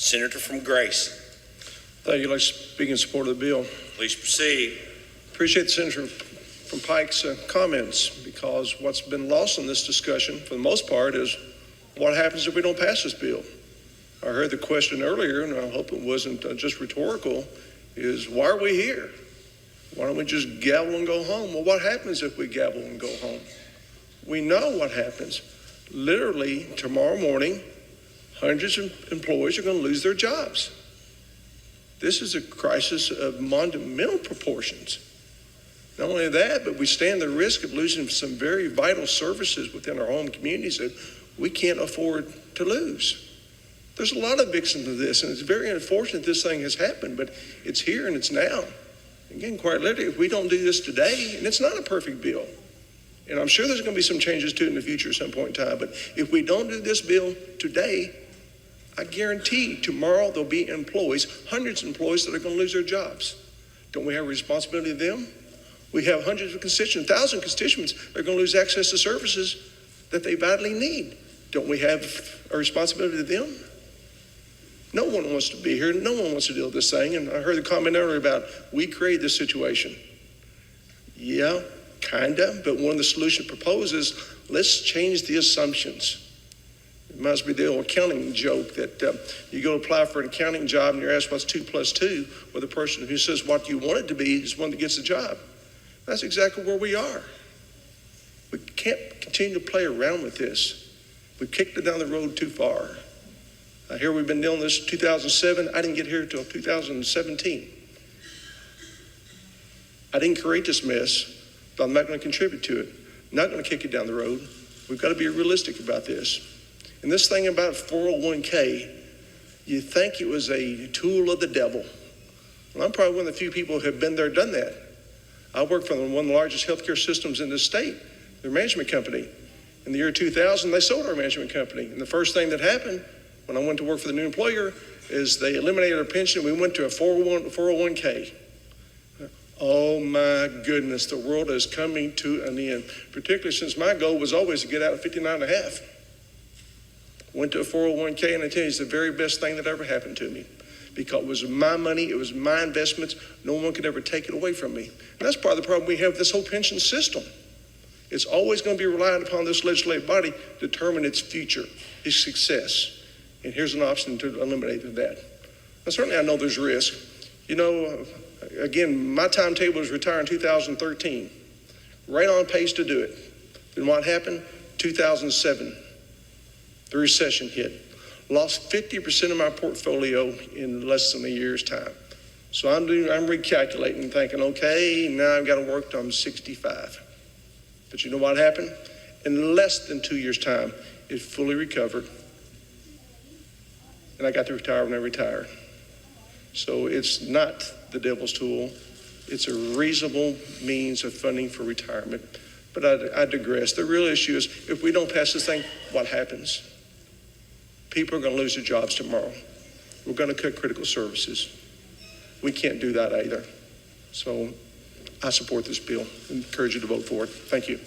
Senator from Grace. Thank you. I'd like to speak in support of the bill. Please proceed. Appreciate the Senator from Pike's comments, because what's been lost in this discussion, for the most part, is what happens if we don't pass this bill. I heard the question earlier, and I hope it wasn't just rhetorical, is why are we here? Why don't we just gavel and go home? Well, what happens if we gavel and go home? We know what happens. Literally, tomorrow morning, hundreds of employees are going to lose their jobs. This is a crisis of monumental proportions. Not only that, but we stand the risk of losing some very vital services within our home communities that we can't afford to lose. There's a lot of victims to this, and it's very unfortunate this thing has happened, but it's here and it's now. Again, quite literally, if we don't do this today, and it's not a perfect bill, and I'm sure there's going to be some changes to it in the future at some point in time, but if we don't do this bill today, I guarantee tomorrow there'll be employees, hundreds of employees that are going to lose their jobs. Don't we have a responsibility to them? We have hundreds of constituents, 1,000 constituents that are going to lose access to services that they badly need. Don't we have a responsibility to them? No one wants to be here. No one wants to deal with this thing. And I heard the comment earlier about we created this situation. Yeah, kind of. But one of the solutions proposed is let's change the assumptions. It must be the old accounting joke that you go apply for an accounting job and you're asked what's 2 plus 2, or the person who says what you want it to be is one that gets the job. That's exactly where we are. We can't continue to play around with this. We've kicked it down the road too far. I hear we've been dealing with this in 2007. I didn't get here until 2017. I didn't create this mess, but I'm not going to contribute to it. I'm not going to kick it down the road. We've got to be realistic about this. And this thing about 401k, you think it was a tool of the devil. Well, I'm probably one of the few people who have been there, done that. I worked for one of the largest healthcare systems in this state, their management company. In the year 2000, they sold our management company. And the first thing that happened when I went to work for the new employer is they eliminated our pension. We went to a 401k. Oh my goodness, the world is coming to an end, particularly since my goal was always to get out at 59 and a half. Went to a 401k, and I tell you, it's the very best thing that ever happened to me, because it was my money, it was my investments. No one could ever take it away from me. And that's part of the problem we have with this whole pension system. It's always going to be reliant upon this legislative body to determine its future, its success. And here's an option to eliminate that. Now, certainly I know there's risk. You know, again, my timetable was retire in 2013. Right on pace to do it. Then what happened? 2007, the recession hit. Lost 50% of my portfolio in less than a year's time. So I'm recalculating, thinking, okay, now I've got to work till I'm 65. But you know what happened? In less than 2 years' time, it fully recovered. And I got to retire when I retired. So it's not the devil's tool. It's a reasonable means of funding for retirement. But I digress. The real issue is if we don't pass this thing, what happens? People are going to lose their jobs tomorrow. We're going to cut critical services. We can't do that either. So I support this bill and encourage you to vote for it. Thank you.